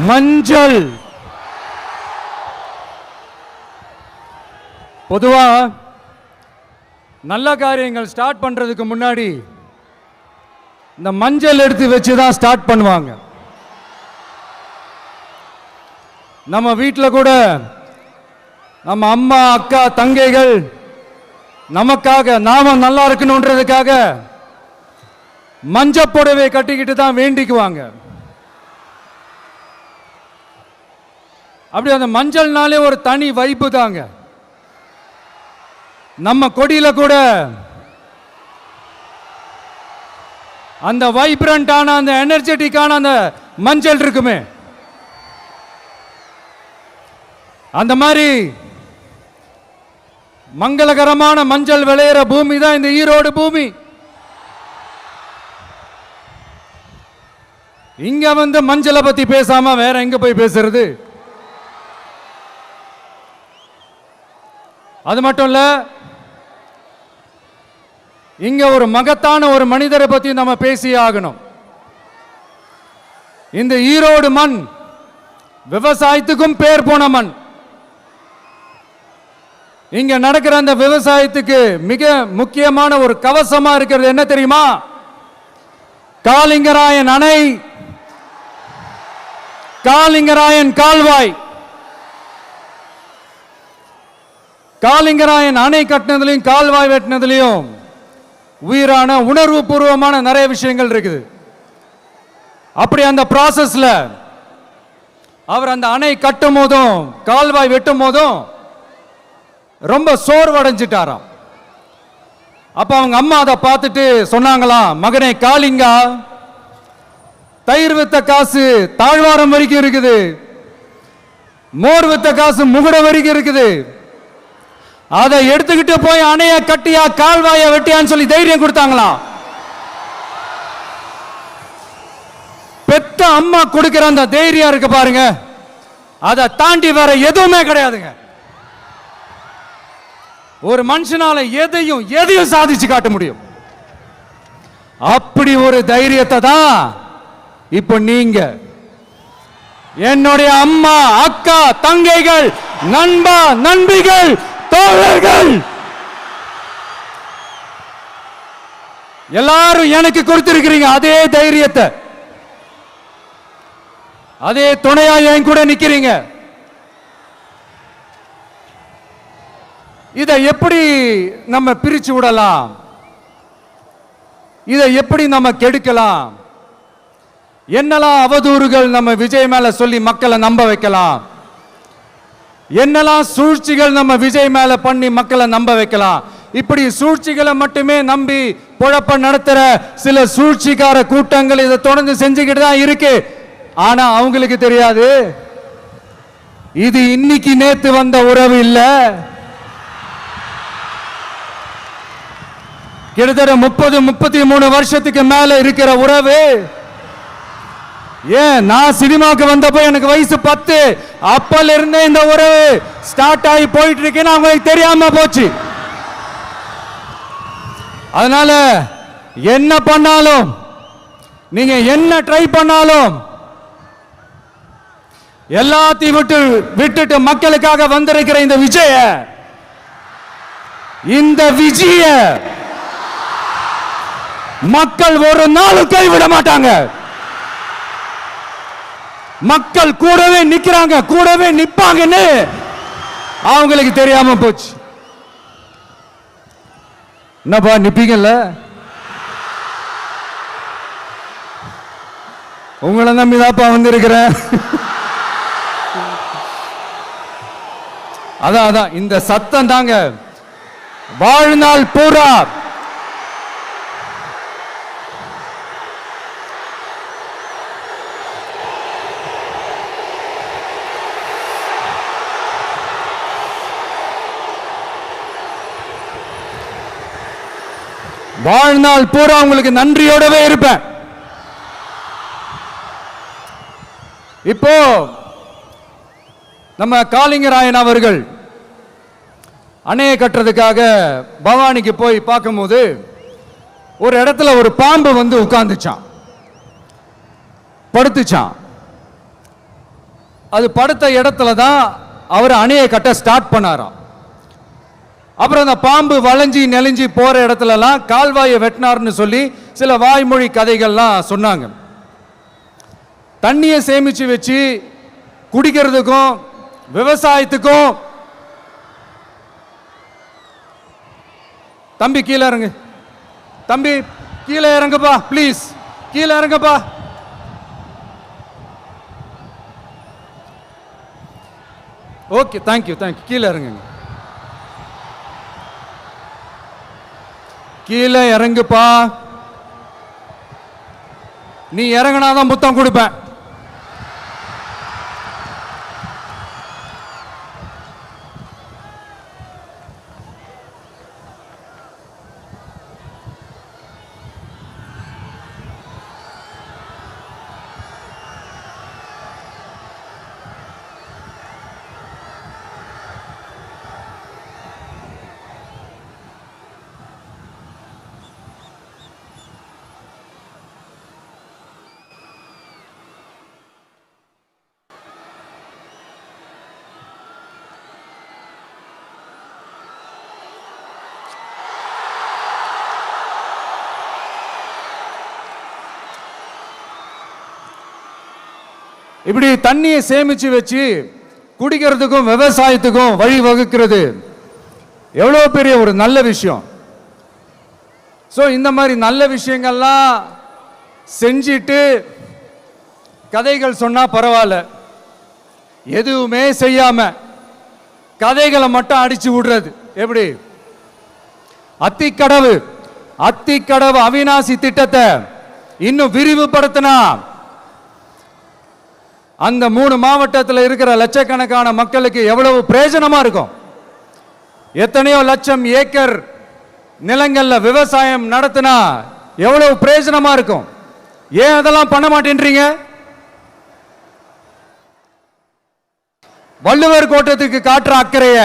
மஞ்சள். பொதுவா நல்ல காரியங்கள் ஸ்டார்ட் பண்றதுக்கு முன்னாடி இந்த மஞ்சள் எடுத்து வச்சு தான் ஸ்டார்ட் பண்ணுவாங்க. நம்ம வீட்டில் கூட நம்ம அம்மா அக்கா தங்கைகள் நமக்காக நாம நல்லா இருக்கணுன்றதுக்காக மஞ்சள் புடவை கட்டிக்கிட்டு தான் வேண்டிக்குவாங்க. அப்படி அந்த மஞ்சள்னாலே ஒரு தனி வைப்பு தாங்க. நம்ம கொடியில கூட அந்த வைப்ரண்டான அந்த எனர்ஜெட்டிக்கான அந்த மஞ்சள் இருக்குமே, அந்த மாதிரி மங்களகரமான மஞ்சள் விளையிற பூமி தான் இந்த ஈரோடு பூமி. இங்க வந்து மஞ்சளை பத்தி பேசாம வேற எங்க போய் பேசுறது? அது மட்டும் இல்ல, இங்க ஒரு மகத்தான ஒரு மனிதரை பத்தி நம்ம பேசியே ஆகணும். இந்த ஈரோடு மண் விவசாயத்துக்கும் பேர் போன மண். இங்க நடக்கிற அந்த விவசாயத்துக்கு மிக முக்கியமான ஒரு கவசமா இருக்கிறது என்ன தெரியுமா? காலிங்கராயன் அணை, காலிங்கராயன் கால்வாய். காலிங்கராயன் அணை கட்டினதுலையும் கால்வாய் வெட்டினதுலையும் உயிரான உணர்வு பூர்வமான நிறைய விஷயங்கள் இருக்குது. அப்படி அந்த ப்ராசஸ்ல அவர் அந்த அணை கட்டும் போதும் கால்வாய் வெட்டும் போதும் ரொம்ப சோர்வடைஞ்சிட்டாராம். அப்ப அவங்க அம்மா அதை பார்த்துட்டு சொன்னாங்களாம், மகனே காளிங்கா, தயிர் வித்த காசு தாழ்வாரம் வரைக்கும் இருக்குது, மோர் வித்த காசு முகுட வரைக்கும் இருக்குது, அதை எடுத்துக்கிட்டு போய் அணைய கட்டியா கால்வாய வெட்டியான்னு சொல்லி தைரியம் கொடுத்தாங்களாம். பெத்த அம்மா கொடுக்கிற அந்த தைரியம் இருக்கு பாருங்க, அதை தாண்டி வேற எதுவுமே கிடையாதுங்க. ஒரு மனுஷனால எதையும் சாதிச்சு காட்ட முடியும். அப்படி ஒரு தைரியத்தை தான் இப்ப நீங்க என்னுடைய அம்மா அக்கா தங்கைகள் நண்பா நண்பிகள் தோழர்கள் எல்லாரும் எனக்கு கொடுத்திருக்கிறீங்க. அதே தைரியத்தை, அதே துணையா என் கூட நிக்கிறீங்க. இதை எப்படி நம்ம பிரிச்சு விடலாம்? இதை எப்படி நம்ம கெடுக்கலாம்? என்னெல்லாம் அவதூறுகள் நம்ம விஜய் மேல சொல்லி மக்களை நம்ப வைக்கலாம்? என்னெல்லாம் சூழ்ச்சிகள் நம்ம விஜய் மேல பண்ணி மக்களை நம்ப வைக்கலாம்? இப்படி சூழ்ச்சிகளை மட்டுமே நம்பி பொழப்ப நடத்துற சில சூழ்ச்சிக்கார கூட்டங்கள் இதை தொடர்ந்து செஞ்சுக்கிட்டு தான் இருக்கு. ஆனா அவங்களுக்கு தெரியாது, இது இன்னைக்கு நேத்து வந்த உறவு இல்ல. கிட்டத்தட்ட 30-33 வருஷத்துக்கு மேல இருக்கிற உறவு. ஏன் நான் சினிமாக்கு வந்தப்போ எனக்கு வயசு 10, அப்பல இருந்தே இந்த உறவு ஸ்டார்ட் ஆகி போயிட்டு இருக்கேன்னு அவங்களுக்கு தெரியாம போச்சு. அதனால என்ன பண்ணாலும், நீங்க என்ன ட்ரை பண்ணாலும், எல்லாத்தையும் விட்டுட்டு மக்களுக்காக வந்திருக்கிற இந்த விஜய மக்கள் ஒரு நாளும் கைவிட மாட்டாங்க. மக்கள் கூடவே நிக்கிறாங்க, கூடவே நிப்பாங்கன்னு அவங்களுக்கு தெரியாம போச்சு. என்னப்பா நிப்பீங்கல்ல? உங்களை நம்பிதாப்பா வந்திருக்கிறேன். அதான் இந்த சத்தம் தாங்க வாழ்நாள் பூரா உங்களுக்கு நன்றியோடவே இருப்பேன். இப்போ நம்ம காளிங்கராயன் அவர்கள் அணையை கட்டுறதுக்காக பவானிக்கு போய் பார்க்கும்போது ஒரு இடத்துல ஒரு பாம்பு வந்து உட்கார்ந்துச்சான், படுத்துச்சான். அது படுத்த இடத்துல தான் அவர் அணையை கட்ட ஸ்டார்ட் பண்ணாராம். அப்புறம் அந்த பாம்பு வளைஞ்சி நெளிஞ்சி போற இடத்துலலாம் கால்வாயை வெட்டினார்னு சொல்லி சில வாய்மொழி கதைகள்லாம் சொன்னாங்க. தண்ணியை சேமிச்சு வச்சு குடிக்கிறதுக்கும் விவசாயத்துக்கும். தம்பி கீழே இறங்கு, தம்பி கீழே இறங்குப்பா, ப்ளீஸ் கீழே இறங்குப்பா. Okay, thank you thank you. கீழே இறங்குங்க, கீழே இறங்குப்பா. நீ இறங்கினாதான் முத்தம் கொடுப்பேன். இப்படி தண்ணியை சேமிச்சு வச்சு குடிக்கிறதுக்கும் விவசாயத்துக்கும் வழி வகுக்கிறது எவ்வளவு பெரிய ஒரு நல்ல விஷயம். ஸோ இந்த மாதிரி நல்ல விஷயங்கள்லாம் செஞ்சிட்டு கதைகள் சொன்னா பரவாயில்ல, எதுவுமே செய்யாம கதைகளை மட்டும் அடிச்சு விடுறது எப்படி? அத்திக்கடவு அவிநாசி திட்டத்தை இன்னும் விரிவுபடுத்தினா அந்த 3 மாவட்டத்தில் இருக்கிற லட்சக்கணக்கான மக்களுக்கு எவ்வளவு பிரயோஜனமா இருக்கும். எத்தனையோ லட்சம் ஏக்கர் நிலங்கள்ல விவசாயம் நடத்தினா எவ்வளவு பிரயோஜனமா இருக்கும். ஏன் அதெல்லாம் பண்ண மாட்டேன்றீங்க? வள்ளுவர் கோட்டத்துக்கு காட்டுற அக்கறைய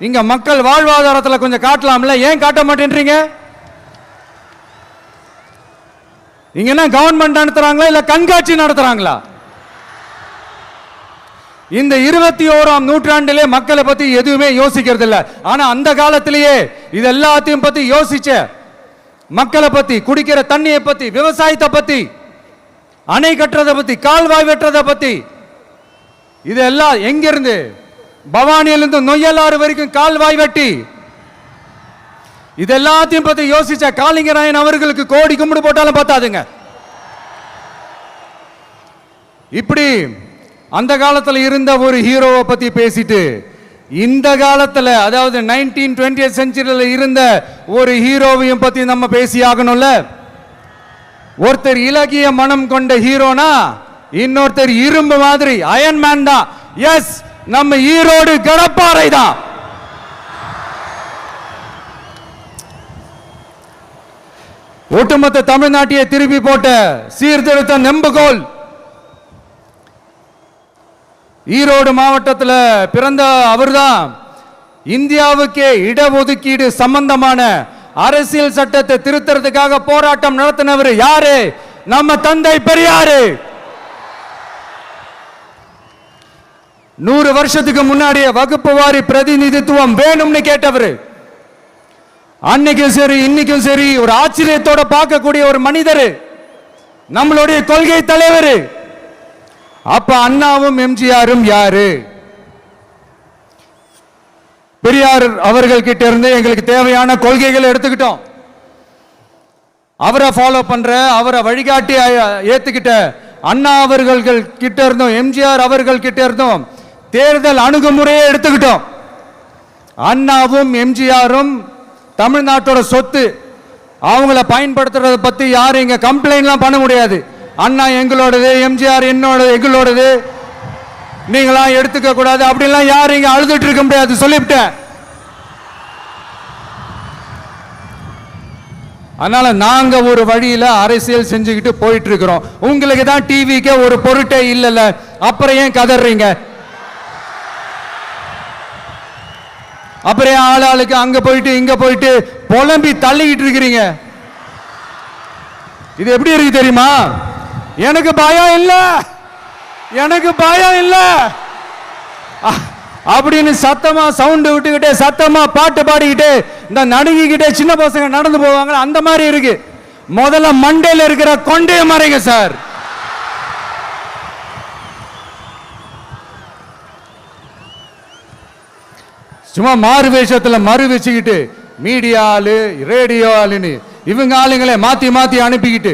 இங்க மக்கள் வாழ்வாதாரத்தில் கொஞ்சம் காட்டலாம்ல, ஏன் காட்ட மாட்டேன்றீங்க? இங்க என்ன கவர்மெண்ட் நடத்துறாங்களா இல்ல கண்காட்சி நடத்துறாங்களா? இந்த 21ஆம் நூற்றாண்டிலே மக்களை பத்தி எதுவுமே யோசிக்கிறது இல்ல. ஆனா அந்த காலத்திலேயே இது எல்லாத்தையும் பத்தி யோசிச்ச, மக்களை பத்தி, குடிக்கிற தண்ணியை பத்தி, விவசாயத்தை பத்தி, அணை கட்டுறதை பத்தி, கால்வாய் வெட்டுறதை பத்தி, இதெல்லாம் எங்கிருந்து? பவானியிலிருந்து நொய்யலாறு வரைக்கும் கால்வாய் வெட்டி இது எல்லாத்தையும் பத்தி யோசிச்ச காளிங்கராயன் அவர்களுக்கு கோடி கும்பிடு போட்டாலும் பார்த்தாதுங்க. இப்படி அந்த காலத்தில் இருந்த ஒரு ஹீரோவை பத்தி பேசிட்டு இந்த காலத்தில், அதாவது 1920th செஞ்சுரியில் இருந்த ஒரு ஹீரோவையும் பத்தி நம்ம பேசி ஆகணும்ல. ஒருத்தர் இலகிய மனம் கொண்ட ஹீரோனா இன்னொருத்தர் இரும்பு மாதிரி அயன் மேன் தான். எஸ், நம்ம ஈரோடு கடப்பாறை தான். ஒட்டுமொத்த தமிழ்நாட்டையே திருப்பி போட்ட சீர்திருத்த நெம்புகோல் ஈரோடு மாவட்டத்தில் பிறந்த அவர்தான். இந்தியாவுக்கே இடஒதுக்கீடு சம்பந்தமான அரசியல் சட்டத்தை திருத்தறதுக்காக போராட்டம் நடத்தினவர் யாரு? நம்ம தந்தை பெரியாரு. 100 வருஷத்துக்கு முன்னாடியே வகுப்பு வாரி பிரதிநிதித்துவம் வேணும்னு கேட்டவர். அன்னைக்கும் சரி இன்னைக்கும் சரி ஒரு ஆச்சரியத்தோட பார்க்கக்கூடிய ஒரு மனிதர், நம்மளுடைய கொள்கை தலைவர். அப்ப அண்ணாவும் எம்ஜிஆரும் யாரு? பெரியார் அவர்கள் கிட்ட இருந்து எங்களுக்கு தேவையான கொள்கைகளை எடுத்துக்கிட்டோம். அவரை ஃபாலோ பண்ற, அவரை வழிகாட்டி ஏத்துக்கிட்ட அண்ணா அவர்கள் கிட்ட இருந்தோம், எம்ஜிஆர் அவர்கள் கிட்ட இருந்தோம் தேர்தல் அணுகுமுறையை எடுத்துக்கிட்டோம். அண்ணாவும் எம்ஜிஆரும் தமிழ்நாட்டோட சொத்து. அவங்கள பயன்படுத்துறதை பத்தி யாரும் இங்க கம்ப்ளைண்ட்லாம் பண்ண முடியாது. அண்ணா எங்களோடது, எம்ஜிஆர் என்னோடது, எங்களோடது, நீங்களாம் எடுத்துக்க கூடாது அப்படிலாம் யாரும் இங்க அழுதுட்டு இருக்க முடியாது, சொல்லிவிட்டேன். அதனால நாங்க ஒரு வழியில அரசியல் செஞ்சுக்கிட்டு போயிட்டு இருக்கிறோம். உங்களுக்கு தான் டிவிக்கு ஒரு பொருட்டே இல்லைல்ல, அப்புறம் ஏன் கதறீங்க? அப்புறம் ஆளாளுக்கு அங்க போயிட்டு இங்க போயிட்டு புலம்பி தள்ளிக்கிட்டு இருக்கிறீங்க. இது எப்படி இருக்கு தெரியுமா? எனக்கு பயம் இல்ல, எனக்கு பயம் இல்ல. அப்படின்னு சத்தமா சவுண்ட் விட்டுக்கிட்டே சத்தமா பாட்டு பாடிக்கிட்டு இந்த நடுங்கிக்கிட்டே சின்ன பசங்க நடந்து போவாங்க. அந்த மாதிரி இருக்கு. முதல்ல மண்டையில் இருக்கிற கொண்டே மறைங்க சார். சும்மா மாறு வேஷத்துல மறு வச்சுக்கிட்டு மீடியா ஆளு ரேடியோ ஆளுன்னு இவங்க ஆளுங்களே மாத்தி மாத்தி அனுப்பிக்கிட்டு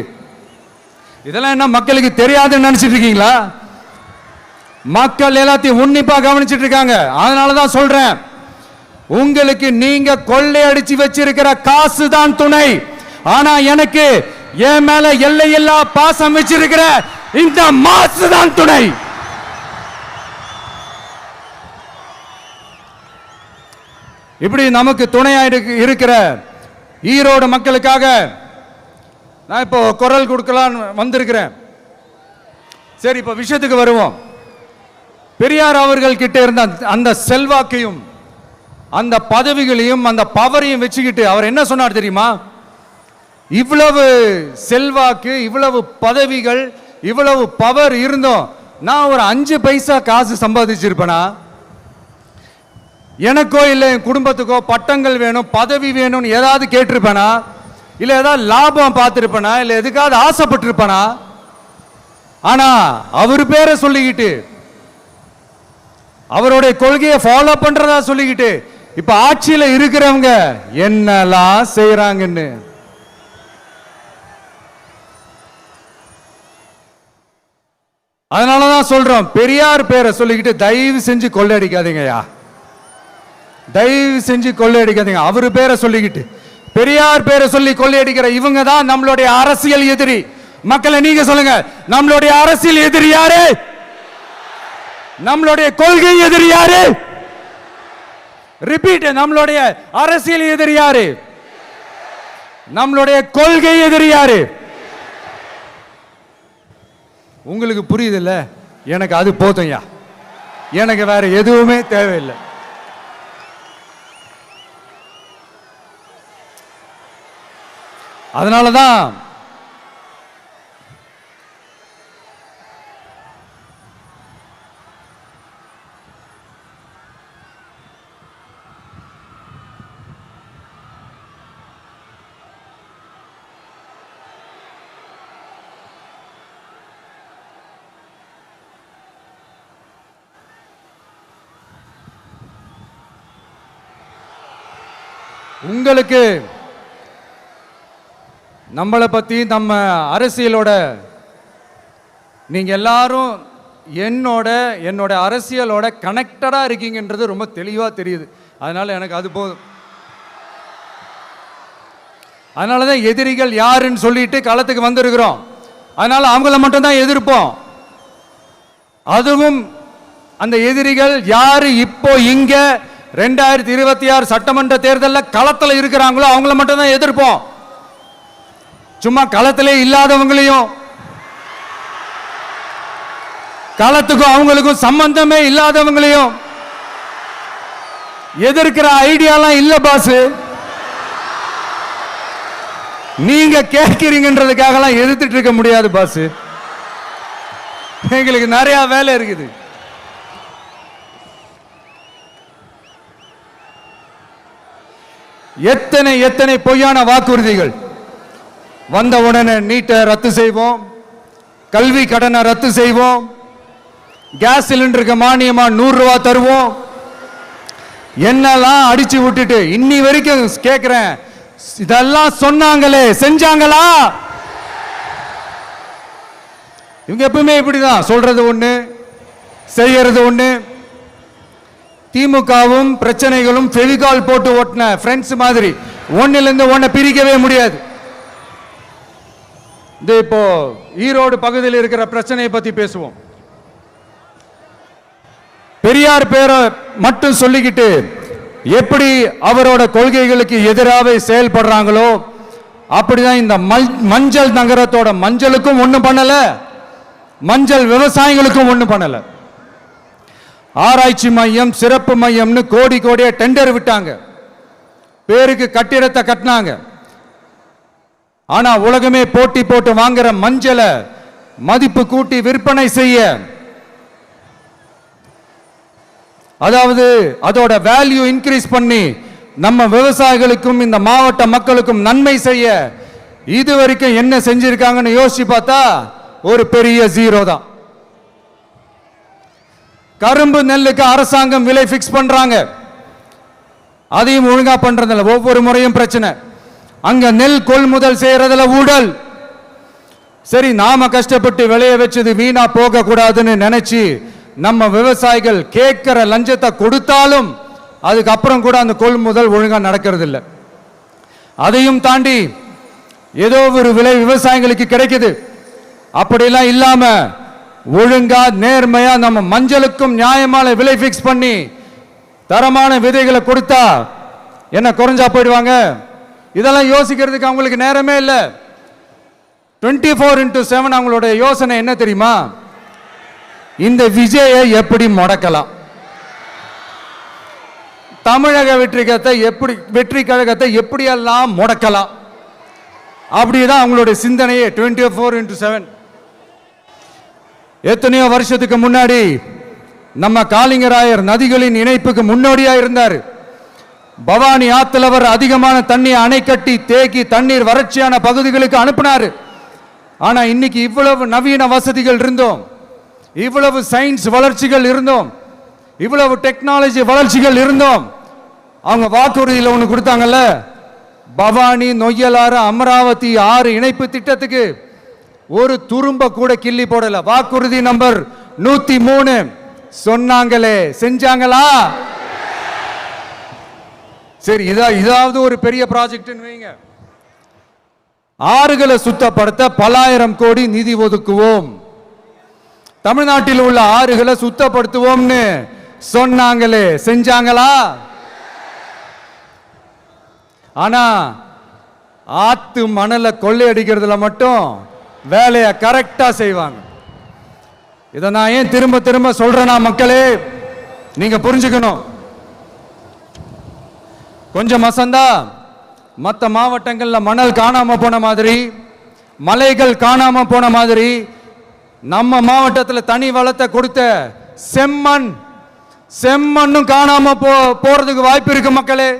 இதெல்லாம் என்ன மக்களுக்கு தெரியாதுன்னு நினைச்சிட்டு இருக்கீங்களா? மக்கள் எல்லாத்தையும் உன்னிப்பா கவனிச்சிட்டு இருக்காங்க. அதனாலதான் சொல்றேன், உங்களுக்கு நீங்க கொள்ளையடிச்சு வச்சிருக்கிற காசு தான் துணை. ஆனா எனக்கு என் மேல எல்லையில்லா பாசம் வச்சிருக்கிற இந்த மாசு தான் துணை. இப்படி நமக்கு துணையா இருக்கிற ஈரோடு மக்களுக்காக நான் இப்போ குரல் கொடுக்கலாம் வந்திருக்கிறேன். சரி, இப்போ விஷயத்துக்கு வருவோம். பெரியார் அவர்கள் கிட்ட இருந்த அந்த செல்வாக்கையும் அந்த பதவிகளையும் அந்த பவரையும் வச்சுக்கிட்டு அவர் என்ன சொன்னார் தெரியுமா? இவ்வளவு செல்வாக்கு, இவ்வளவு பதவிகள், இவ்வளவு பவர் இருந்தோம் நான் ஒரு 5 பைசா காசு சம்பாதிச்சிருப்பேனா? எனக்கோ இல்லை என் குடும்பத்துக்கோ பட்டங்கள் வேணும், பதவி வேணும்னு ஏதாவது கேட்டிருப்பேனா? இல்லை ஏதாவது லாபம் பார்த்துருப்பேனா? இல்லை எதுக்காவது ஆசைப்பட்டிருப்பேனா? ஆனா அவர் பேரை சொல்லிக்கிட்டு அவருடைய கொள்கையை ஃபாலோ பண்றதா சொல்லிக்கிட்டு இப்ப ஆட்சியில இருக்கிறவங்க என்னெல்லாம் செய்யறாங்கன்னு அதனாலதான் சொல்றோம், பெரியார் பேரை சொல்லிக்கிட்டு தயவு செஞ்சு கொள்ளையடிக்காதீங்கயா, தயவு செஞ்சு கொள்ளையடிக்காதீங்க. அவரு பேரை சொல்லிக்கிட்டு பெரியார் பேரை சொல்லி கொள்ளையடிக்கிற இவங்க தான் நம்மளுடைய அரசியல் எதிரி. மக்களை நீங்க சொல்லுங்க, நம்மளுடைய அரசியல் எதிரி யாரு? நம்மளுடைய கொள்கை எதிரி யாரு? ரிப்பீட், நம்மளுடைய அரசியல் எதிரி யாரு? நம்மளுடைய கொள்கை எதிரி யாரு? உங்களுக்கு புரியுது இல்ல? எனக்கு அது போதும்யா, எனக்கு வேற எதுவுமே தேவையில்லை. அதனாலதான் உங்களுக்கு நம்மளை பத்தி நம்ம அரசியலோட நீங்க எல்லாரும் என்னோட அரசியலோட கனெக்டடா இருக்கீங்கன்றது ரொம்ப தெளிவா தெரியுது. அதனால எனக்கு அது போதும். அதனாலதான் எதிரிகள் யாருன்னு சொல்லிட்டு களத்துக்கு வந்திருக்கிறோம். அதனால அவங்கள மட்டும் தான் எதிர்ப்போம். அதுவும் அந்த எதிரிகள் யாரு இப்போ இங்க 2026 சட்டமன்ற தேர்தலில் களத்தில் இருக்கிறாங்களோ அவங்கள மட்டும் தான் எதிர்ப்போம். சும்மா களத்திலே இல்லாதவங்களையும், களத்துக்கும் அவங்களுக்கும் சம்பந்தமே இல்லாதவங்களையும் எதிர்க்கிற ஐடியாலாம் இல்ல பாஸ். நீங்க கேட்கிறீங்கன்றதுக்காகலாம் எதிர்த்துட்டு இருக்க முடியாது பாஸ். எங்களுக்கு நிறைய வேலை இருக்குது. எத்தனை பொய்யான வாக்குறுதிகள். வந்த உடனே நீட்டை ரத்து செய்வோம், கல்வி கடனை ரத்து செய்வோம், கேஸ் சிலிண்டருக்கு மானியமா 100 ரூபாய் தருவோம், என்னெல்லாம் அடிச்சு விட்டுட்டு இன்னி வரைக்கும் கேட்கிறேன், இதெல்லாம் சொன்னாங்களே செஞ்சாங்களா? இவங்க எப்பவுமே இப்படிதான், சொல்றது ஒண்ணு செய்யறது ஒண்ணு. திமுகவும் பிரச்சனைகளும் ஃபெவிகால் போட்டு ஓட்டின ஃப்ரெண்ட்ஸ் மாதிரி ஒன்னிலிருந்து ஒன்னை பிரிக்கவே முடியாது. இப்போ ஈரோடு பகுதியில் இருக்கிற பிரச்சனையை பத்தி பேசுவோம். பெரியார் பேரை மட்டும் சொல்லிக்கிட்டு எப்படி அவரோட கொள்கைகளுக்கு எதிராக செயல்படுறாங்களோ அப்படிதான் இந்த மஞ்சள் நகரத்தோட மஞ்சளுக்கும் ஒண்ணும் பண்ணல, மஞ்சள் விவசாயிகளுக்கும் ஒண்ணும் பண்ணல. ஆராய்ச்சி மையம், சிறப்பு மையம்னு கோடியா டெண்டர் விட்டாங்க, பேருக்கு கட்டிடத்தை கட்டினாங்க. ஆனா உலகமே போட்டி போட்டு வாங்குற மஞ்சளை மதிப்பு கூட்டி விற்பனை செய்ய அதாவது அதோட வேல்யூ இன்க்ரீஸ் பண்ணி நம்ம விவசாயிகளுக்கும் இந்த மாவட்ட மக்களுக்கும் நன்மை செய்ய இதுவரைக்கும் என்ன செஞ்சிருக்காங்கன்னு யோசிச்சு பார்த்தா ஒரு பெரிய ஜீரோ தான். கரும்பு நெல்லுக்கு அரசாங்கம் விலை பிக்ஸ் பண்றாங்க, அதையும் ஒழுங்கா பண்றதில்ல. ஒவ்வொரு முறையும் பிரச்சனை. அங்க நெல் கொள்முதல் செய்யறதுல ஊழல். சரி, நாம கஷ்டப்பட்டு விளைய வச்சது வீணா போக கூடாதுன்னு நினைச்சு நம்ம விவசாயிகள் கேட்கிற லஞ்சத்தை கொடுத்தாலும் அதுக்கப்புறம் கூட அந்த கொள்முதல் ஒழுங்கா நடக்கிறது இல்லை. அதையும் தாண்டி ஏதோ ஒரு விலை விவசாயிகளுக்கு கிடைக்குது. அப்படிலாம் இல்லாம ஒழுங்கா நேர்மையா நம்ம மஞ்சளுக்கும் நியாயமான விலை பிக்ஸ் பண்ணி தரமான விதைகளை கொடுத்தா என்ன குறைஞ்சா போயிடுவாங்க? இதெல்லாம் யோசிக்கிறதுக்கு அவங்களுக்கு நேரமே இல்லை. 24x7 அவங்களோட யோசனை என்ன தெரியுமா? இந்த விஜயை எப்படி முடக்கலாம், தமிழக வெற்றி கழகத்தை எப்படியெல்லாம் முடக்கலாம், அப்படிதான் அவங்களுடைய சிந்தனையே 24x7. எத்தனையோ வருஷத்துக்கு முன்னாடி நம்ம காளிங்கராயர் நதிகளின் இணைப்புக்கு முன்னோடியா இருந்தார். பவானி ஆத்துல அவர் அதிகமான தண்ணீர் அணை கட்டி தேக்கி தண்ணீர் வறட்சியான பகுதிகளுக்கு அனுப்பினார். ஆனா இன்னைக்கு இவ்வளவு நவீன வசதிகள் இருந்தோம், இவ்வளவு சயின்ஸ் வளர்ச்சிகள் இருந்தோம், இவ்வளவு டெக்னாலஜி வளர்ச்சிகள் இருந்தோம், அவங்க வாக்குறுதியில் ஒன்று கொடுத்தாங்கல்ல, பவானி நொய்யலாறு அமராவதி 6 இணைப்பு திட்டத்துக்கு ஒரு துரும்ப கூட கிள்ளி போடல. வாக்குறுதி நம்பர் 103 சொன்னாங்களே, செஞ்சாங்களா? சரி, இதாவது ஒரு பெரிய ப்ராஜெக்ட் வைங்க. ஆறுகளை சுத்தப்படுத்த பல ஆயிரம் கோடி நிதி ஒதுக்குவோம், தமிழ்நாட்டில் உள்ள ஆறுகளை சுத்தப்படுத்துவோம்னு சொன்னாங்களே, செஞ்சாங்களா? ஆனா ஆத்து மணலை கொள்ளையடிக்கிறதுல மட்டும் வேலையை கரெக்டா செய்வாங்க. இதை நான் ஏன் திரும்ப திரும்ப சொல்றேன்னா, மக்களே நீங்க புரிஞ்சுக்கணும். கொஞ்சம் மசந்தா மற்ற மாவட்டங்கள்ல மணல் காணாம போன மாதிரி, மலைகள் காணாம போன மாதிரி, நம்ம மாவட்டத்தில் தனி வளத்தை கொடுத்த செம்மண்ணும் காணாம போறதுக்கு வாய்ப்பு இருக்கு மக்களே.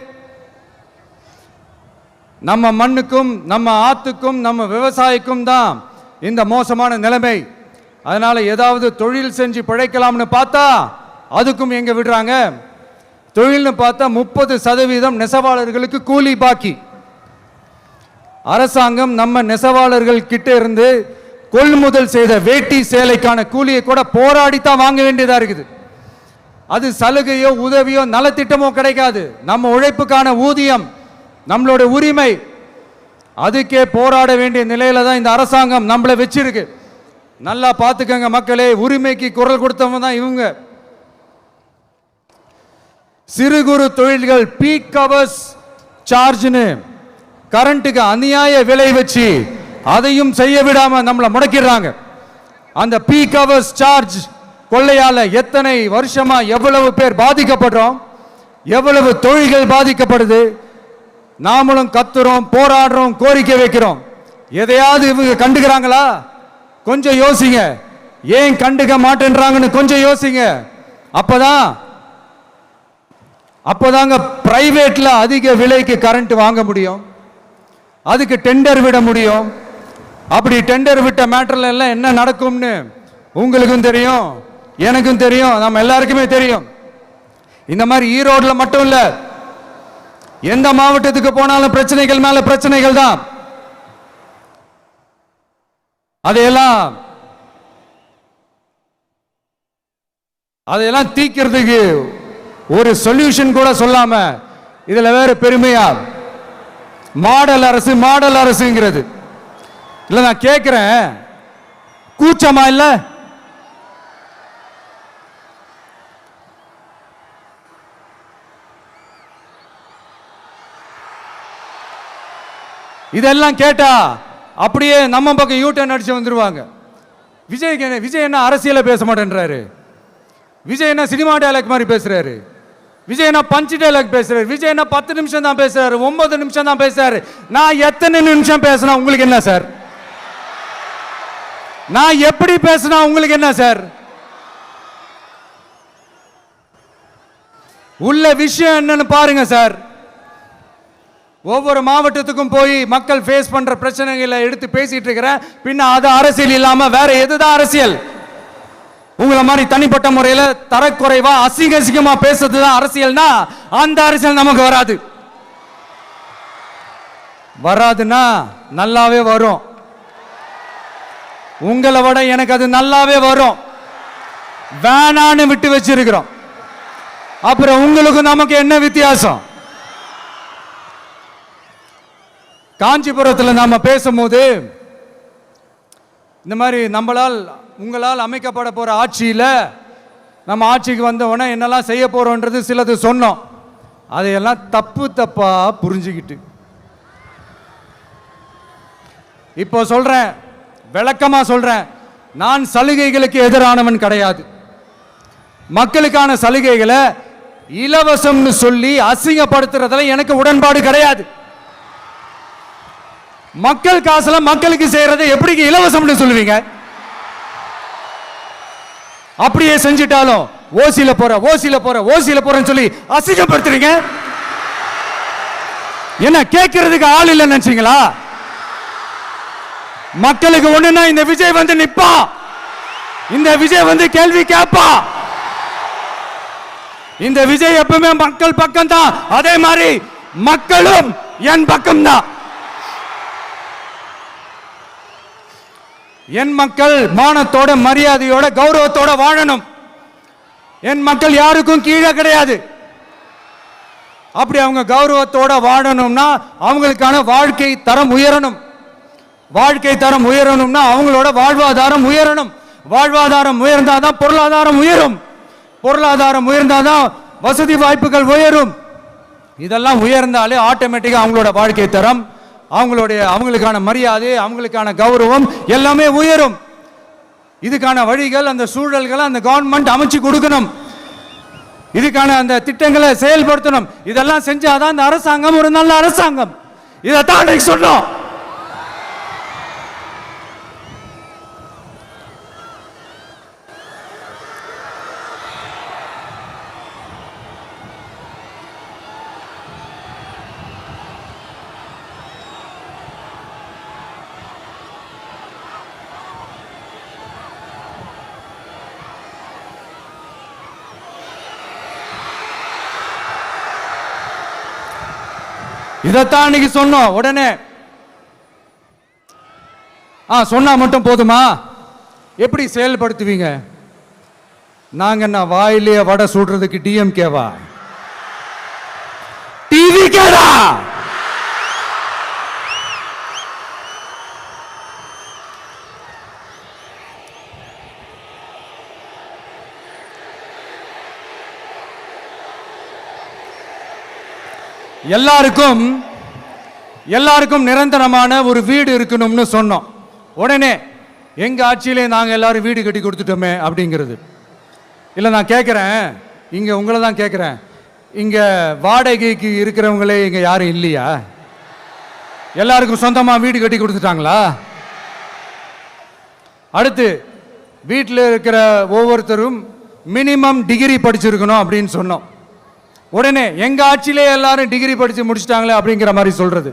நம்ம மண்ணுக்கும் நம்ம ஆத்துக்கும் நம்ம விவசாயிக்கும் தான் இந்த மோசமான நிலைமை. அதனால ஏதாவது தொழில் செஞ்சு பிழைக்கலாம்னு பார்த்தா அதுக்கும் எங்க விடுறாங்க? தொழில்னு பார்த்தா 30% நெசவாளர்களுக்கு கூலி பாக்கி. அரசாங்கம் நம்ம நெசவாளர்கள் கிட்ட இருந்து கொள்முதல் செய்த வேட்டி சேலைக்கான கூலியை கூட போராடித்தான் வாங்க வேண்டியதா இருக்குது. அது சலுகையோ உதவியோ நலத்திட்டமோ கிடைக்காது. நம்ம உழைப்புக்கான ஊதியம், நம்மளோட உரிமை, அதுக்கே போராட வேண்டிய நிலையில தான் இந்த அரசாங்கம் நம்மளை வச்சிருக்கு. நல்லா பார்த்துக்கங்க மக்களே, உரிமைக்கு குரல் கொடுத்தவங்க தான் இவங்க. சிறு குறு தொழில்கள் பீக் ஹவர்ஸ் சார்ஜ்னு கரண்ட்டுக்கு அநியாய விலை வச்சு அதையும் செய்ய விடாம நம்மளை முடக்கிடுறாங்க. அந்த பீக் ஹவர்ஸ் சார்ஜ் கொள்ளையால எத்தனை வருஷமா எவ்வளவு பேர் பாதிக்கப்படுறோம், எவ்வளவு தொழில்கள் பாதிக்கப்படுது. நாமளும் கத்துறோம், போராடுறோம், கோரிக்கை வைக்கிறோம். எதையாவது இவங்க கண்டுக்கிறாங்களா? கொஞ்சம் யோசிங்க. ஏன் கண்டுக்க மாட்டேன்றாங்கன்னு கொஞ்சம் யோசிங்க. அப்பதாங்க பிரைவேட்ல அதிக விலைக்கு கரண்ட் வாங்க முடியும், அதுக்கு டெண்டர் விட முடியும். அப்படி டெண்டர் விட்ட மேட்டர்ல எல்லாம் என்ன நடக்கும்னு உங்களுக்கும் தெரியும், எனக்கும் தெரியும், நம்ம எல்லாருக்குமே தெரியும். இந்த மாதிரி ஈரோடுல மட்டும் இல்ல, எந்த மாவட்டத்துக்கு போனாலும் பிரச்சனைகள் மேல பிரச்சனைகள் தான். அதையெல்லாம் தீக்கிறதுக்கு ஒரு சொல்யூஷன் கூட சொல்லாம இதுல வேற பெருமையா மாடல் அரசுங்கிறது இல்ல. நான் கேட்கிறேன், கூச்சமா இல்ல? இதெல்லாம் கேட்டா அப்படியே நம்ம பக்கம் யூட்டர்ன் அடிச்சு வந்துருவாங்க. விஜய் என்ன அரசியல பேச மாட்டேன்றாரு, விஜய் என்ன சினிமா டயலாக் மாதிரி பேசுறாரு, விஜய் என்ன பஞ்ச் டயலாக் பேசுறாரு, விஜய் என்ன 10 நிமிஷம் தான் பேசுறாரு, 9 நிமிஷம் தான் பேசுறாரு. நான் எத்தனை நிமிஷம் பேசினா உங்களுக்கு என்ன சார்? நான் எப்படி பேசினா உங்களுக்கு என்ன சார்? உள்ள விஷயம் என்னன்னு பாருங்க சார். ஒவ்வொரு மாவட்டத்துக்கும் போய் மக்கள் ஃபேஸ் பண்ற பிரச்சனைகளை எடுத்து பேசிட்டு இருக்கிறேன். பின்ன அது அரசியல் இல்லாம வேற எதுதான் அரசியல்? உங்களை மாதிரி தனிப்பட்ட முறையில் தரக்குறைவா அசிங்க அசிங்கமா பேசுறதுதான் அரசியல்னா அந்த அரசியல் நமக்கு வராது. வராதுன்னா நல்லாவே வரும். உங்களை விட எனக்கு அது நல்லாவே வரும். வேணான்னு விட்டு வச்சிருக்கிறோம். அப்புறம் உங்களுக்கு நமக்கு என்ன வித்தியாசம்? காஞ்சிபுரத்தில் நாம பேசும்போது இந்த மாதிரி உங்களால் அமைக்கப்பட போற ஆட்சியில் நம்ம ஆட்சிக்கு வந்த உடனே என்னெல்லாம் செய்ய போறோன்றது சிலது சொன்னோம். அதையெல்லாம் தப்பா புரிஞ்சுக்கிட்டு இப்போ சொல்றேன், விளக்கமா சொல்றேன். நான் சலுகைகளுக்கு எதிரானவன் கிடையாது. மக்களுக்கான சலுகைகளை இலவசம்னு சொல்லி அசிங்கப்படுத்துறதுல எனக்கு உடன்பாடு கிடையாது. மக்கள் காசுல மக்களுக்கு செய்யறதை எப்படி இலவசம்னு சொல்லுவீங்க? அப்படியே செஞ்சிட்டாலும் ஓசில போறேன்னு சொல்லி அசிங்கப்படுத்துறீங்க. என்ன கேட்கறதுக்கு ஆள் இல்லைன்னு நினைச்சீங்களா? மக்களுக்கு ஒண்ணுன்னா இந்த விஜய் வந்து நிப்பா, இந்த விஜய் வந்து கேள்வி கேட்பா. இந்த விஜய் எப்பவுமே மக்கள் பக்கம் தான். அதே மாதிரி மக்களும் என் பக்கம் தான். என் மக்கள் மானத்தோட மரியாதையோட கௌரவத்தோட வாழணும். என் மக்கள் யாருக்கும் கீழே கிடையாது. அப்படி அவங்க கௌரவத்தோட வாழணும்னா அவங்களுக்கான வாழ்க்கை தரம் உயரணும். வாழ்க்கை தரம் உயரணும்னா அவங்களோட வாழ்வாதாரம் உயரணும். வாழ்வாதாரம் உயர்ந்தாதான் பொருளாதாரம் உயரும். பொருளாதாரம் உயர்ந்தாதான் வசதி வாய்ப்புகள் உயரும். இதெல்லாம் உயர்ந்தாலே ஆட்டோமேட்டிக்கா அவங்களோட வாழ்க்கை தரம், அவங்களுக்கான மரியாதை, அவங்களுக்கான கௌரவம் எல்லாமே உயரும். இதுக்கான வழிகள், அந்த சூழல்களை அந்த கவர்மெண்ட் அமைச்சு கொடுக்கணும். இதுக்கான அந்த திட்டங்களை செயல்படுத்தணும். இதெல்லாம் செஞ்சாதான் இந்த அரசாங்கம் ஒரு நல்ல அரசாங்கம். இதைத்தான் சொன்னோம். இதைத்தான் இன்னைக்கு சொன்னோம். உடனே சொன்னா மட்டும் போதுமா? எப்படி செயல்படுத்துவீங்க? நாங்க என்ன வாயிலே வடை சுடுறதுக்கு டிஎம்கேவா? டிவிகேடா? எல்லாருக்கும் நிரந்தரமான ஒரு வீடு இருக்கணும்னு சொன்னோம். உடனே எங்க ஆட்சியிலே நாங்க எல்லாரும் வீடு கட்டி கொடுத்துட்டோமே அப்படிங்கிறது இல்ல. நான் கேட்கிறேன், இங்க உங்களை தான் கேட்கிறேன், இங்க வாடகைக்கு இருக்கிறவங்களே இங்க யாரும் இல்லையா? எல்லாருக்கும் சொந்தமா வீடு கட்டி கொடுத்துட்டாங்களா? அடுத்து வீட்டில் இருக்கிற ஒவ்வொருத்தரும் மினிமம் டிகிரி படிச்சிருக்கணும் அப்படின்னு சொன்னோம். உடனே எங்க ஆட்சியிலே எல்லாரும் டிகிரி படிச்சு முடிச்சிட்டாங்களே அப்படிங்கிற மாதிரி சொல்றது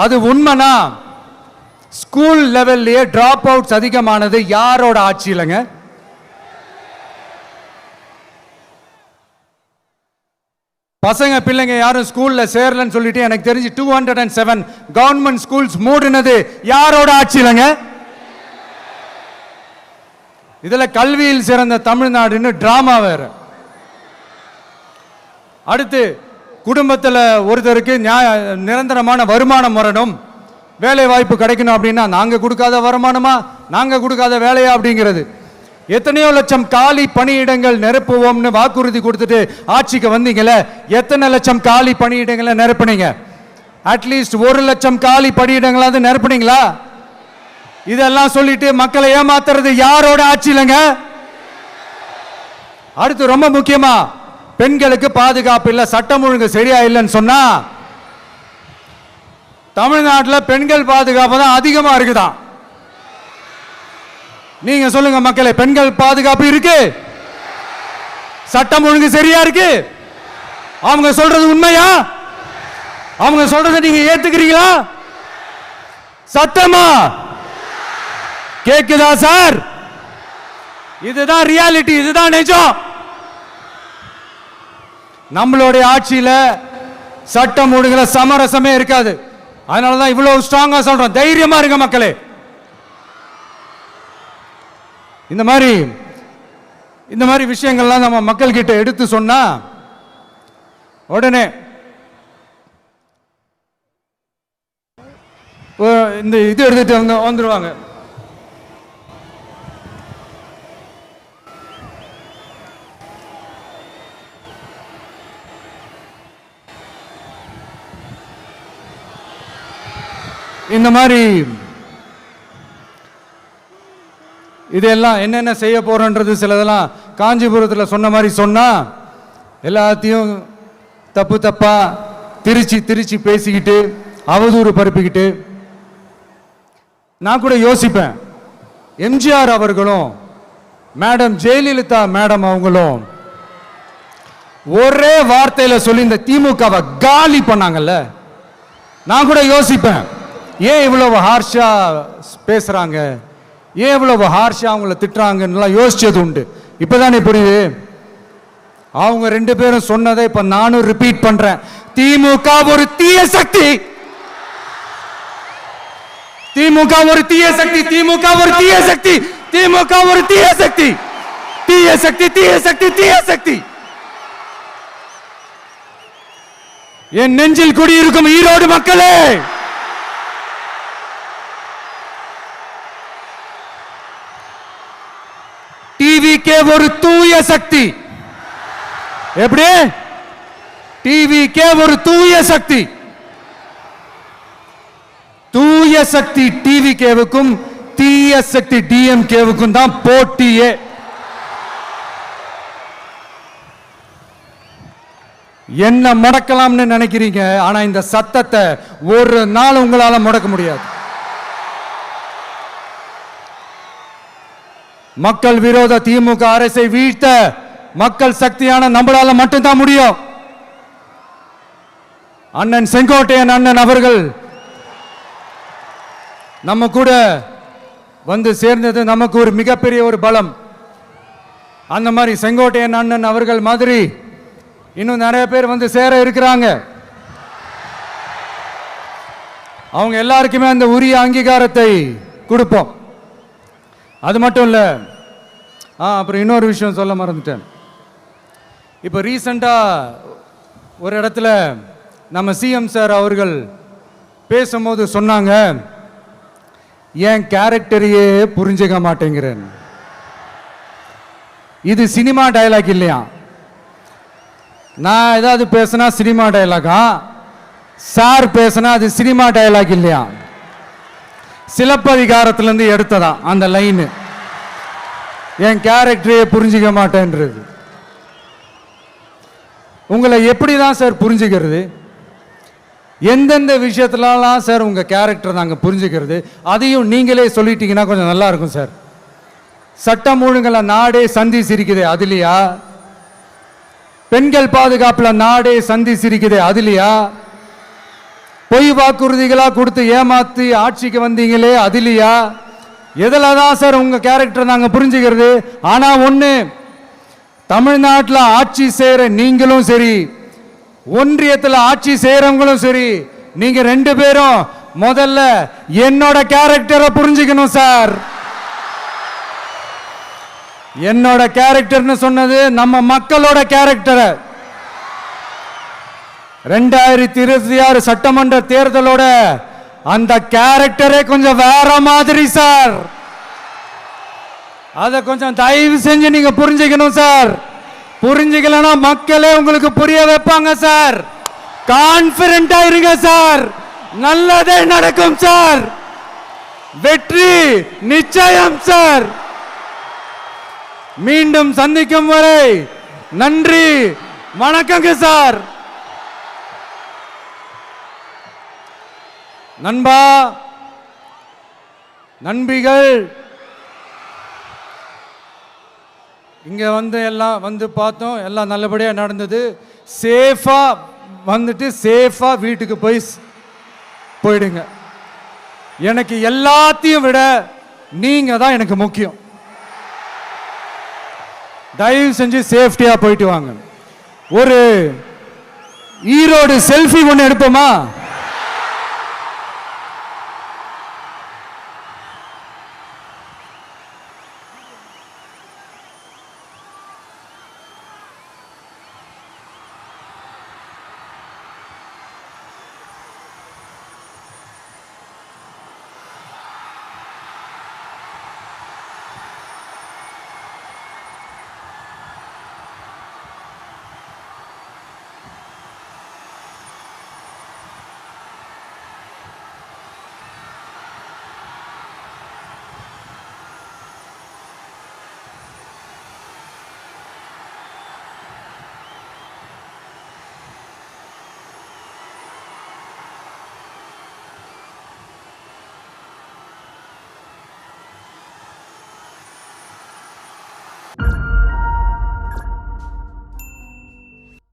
அது உண்மைனா? ஸ்கூல் லெவல்லையே டிராப் அவுட்ஸ் அதிகமானது யாரோட ஆட்சியிலங்க? பசங்க பிள்ளைங்க யாரும் ஸ்கூல்ல சேரலன்னு சொல்லிட்டு எனக்கு தெரிஞ்சு 207 கவர்மெண்ட் ஸ்கூல்ஸ் மூடினது யாரோட ஆட்சியிலங்க? இதுல கல்வியில் சிறந்த தமிழ்நாடுன்னு டிராமா வேற. அடுத்து குடும்பத்தில் ஒருத்தருக்கு நிரந்தரமான வருமானம் வரணும், வேலை வாய்ப்பு கிடைக்கணும் அப்படின்னா நாங்க கொடுக்காத வருமானமா, நாங்க கொடுக்காத வேலையா அப்படிங்கிறது. எத்தனையோ லட்சம் காலி பணியிடங்கள் நிரப்புவோம்னு வாக்குறுதி கொடுத்துட்டு ஆட்சிக்கு வந்தீங்களே, எத்தனை லட்சம் காலி பணியிடங்களை நிரப்புனீங்க? அட்லீஸ்ட் 1 லட்சம் காலி பணியிடங்களாவது நிரப்புனீங்களா? இதெல்லாம் சொல்லிட்டு மக்களை ஏமாத்துறது யாரோட ஆட்சியிலங்க? அடுத்து ரொம்ப முக்கியமா, பெண்களுக்கு பாதுகாப்பு இல்ல, சட்டம் ஒழுங்கு சரியா இல்லைன்னு சொன்னா தமிழ்நாட்டில் பெண்கள் பாதுகாப்பு தான் அதிகமா இருக்குதான். நீங்க சொல்லுங்க மக்களே, பெண்கள் பாதுகாப்பு இருக்கு? சட்டம் ஒழுங்கு சரியா இருக்கு? அவங்க சொல்றது உண்மையா? அவங்க சொல்றதை நீங்க ஏத்துக்கிறீங்களா? சத்தமா கேக்குதா சார்? இதுதான் ரியாலிட்டி, இதுதான் நிஜம். நம்மளுடைய ஆட்சியில சட்டம் ஒழுங்குல சமரசமே இருக்காது. அதனாலதான் இவ்வளவு ஸ்ட்ராங்கா சொல்றோம், தைரியமா இருங்க மக்களே. இந்த மாதிரி விஷயங்கள்லாம் நம்ம மக்கள் கிட்ட எடுத்து சொன்னா உடனே இந்த இது எடுத்துட்டு வந்துருவாங்க. இந்த மாதிரி இதெல்லாம் என்னென்ன செய்ய போறோன்றது சிலதெல்லாம் காஞ்சிபுரத்தில் சொன்ன மாதிரி சொன்னா எல்லாத்தையும் தப்பு தப்பா திருச்சி பேசிக்கிட்டு அவதூறு பரப்பிக்கிட்டு. நான் கூட யோசிப்பேன், எம்ஜிஆர் அவர்களும் மேடம் ஜெயலலிதா மேடம் அவங்களும் ஒரே வார்த்தையில சொல்லி இந்த திமுகவை காலி பண்ணாங்கல்ல. நான் கூட யோசிப்பேன், ஏன் இவ்வளவு ஹார்ஷா பேசுறாங்க, ஏன் இவ்வளவு ஹார்ஷா அவங்கள திட்டுறாங்கன்னு யோசிச்சது உண்டு. இப்பதானே புரியுது. அவங்க ரெண்டு பேரும் சொன்னதை இப்ப நானும் ரிப்பீட் பண்றேன். திமுக ஒரு தீய சக்தி, திமுக ஒரு தீய சக்தி, திமுக ஒரு தீய சக்தி, திமுக ஒரு தீய சக்தி, தீய சக்தி, தீய சக்தி, தீய சக்தி. என் நெஞ்சில் குடியிருக்கும் ஈரோடு மக்களே, டிவிகே ஒரு தூய சக்தி. எப்படி? டிவிகே ஒரு தூய சக்தி. தூய சக்தி டிவிகேவுக்கும் தீய சக்தி டிஎம்கேவுக்கும் தான் போட்டியே. என்ன முடக்கலாம்னு நினைக்கிறீங்க, ஆனா இந்த சத்தத்தை ஒரு நாள் உங்களால முடக்க முடியாது. மக்கள் விரோத திமுக அரசை வீழ்த்த மக்கள் சக்தியான நம்மளால மட்டும்தான் முடியும். அண்ணன் செங்கோட்டையன் அண்ணன் அவர்கள் நம்ம கூட வந்து சேர்ந்தது நமக்கு ஒரு மிகப்பெரிய ஒரு பலம். அந்த மாதிரி செங்கோட்டையன் அண்ணன் அவர்கள் மாதிரி இன்னும் நிறைய பேர் வந்து சேர இருக்கிறாங்க. அவங்க எல்லாருக்குமே அந்த உரிய அங்கீகாரத்தை கொடுப்போம். அது மட்டும் இல்ல, அப்புறம் இன்னொரு விஷயம் சொல்ல மறந்துட்டேன். இப்போ ரீசண்டா ஒரு இடத்துல நம்ம சிஎம் சார் அவர்கள் பேசும்போது சொன்னாங்க, என் கேரக்டரையே புரிஞ்சுக்க மாட்டேங்கிறேன். இது சினிமா டயலாக் இல்லையா? நான் ஏதாவது பேசினா சினிமா டயலாகா? சார் பேசினா அது சினிமா டயலாக் இல்லையா? சிலப்பதிகாரத்திலிருந்து எடுத்ததா அந்த லைன். என் கேரக்டரையே புரிஞ்சிக்க மாட்டேன்றது. உங்களை எப்படி தான் சார் புரிஞ்சுக்கிறது? எந்தெந்த விஷயத்துலலாம் சார் உங்க கேரக்டர் நாங்கள் புரிஞ்சுக்கிறது? அதையும் நீங்களே சொல்லிட்டீங்கன்னா கொஞ்சம் நல்லா இருக்கும் சார். சட்டம் ஒழுங்குல நாடே சந்தி சிரிக்குது, அதுலையா? பெண்கள் பாதுகாப்புல நாடே சந்தி சிரிக்குது, அதுலையா? பொய் வாக்குறுதிகளா கொடுத்து ஏமாத்தி ஆட்சிக்கு வந்தீங்களே, அதுலையா? எதுல தான் சார் உங்க கேரக்டர் நாங்க புரிஞ்சுக்கிறது? ஆனா ஒண்ணு, தமிழ்நாட்டில் ஆட்சி செய்யற நீங்களும் சரி, ஒன்றியத்தில் ஆட்சி செய்யறவங்களும் சரி, நீங்க ரெண்டு பேரும் முதல்ல என்னோட கேரக்டரை புரிஞ்சுக்கணும் சார். என்னோட கேரக்டர்னு சொன்னது நம்ம மக்களோட கேரக்டரை. 2026 சட்டமன்ற தேர்தலோட அந்த கேரக்டரே கொஞ்சம் வேற மாதிரி சார். அதை கொஞ்சம் தயவு செஞ்சு நீங்க புரிஞ்சுக்கணும் சார். புரிஞ்சுக்கலன்னா மக்களே உங்களுக்கு புரிய வைப்பாங்க சார். கான்பிடென்டா இருங்க சார், நல்லதே நடக்கும் சார். வெற்றி நிச்சயம் சார். மீண்டும் சந்திக்கும் வரை நன்றி, வணக்கங்க சார். நண்பா, நண்பிகள், இங்கே வந்து எல்லாம் வந்து பார்த்தோம், எல்லாம் நல்லபடியாக நடந்தது. சேஃபாக வந்துட்டு சேஃபாக வீட்டுக்கு போயிடுங்க. எனக்கு எல்லாத்தையும் விட நீங்கள் தான் எனக்கு முக்கியம். தயவு செஞ்சு சேஃப்டியாக போயிட்டு வாங்க. ஒரு ஈரோடு செல்ஃபி ஒன்று எடுப்போமா?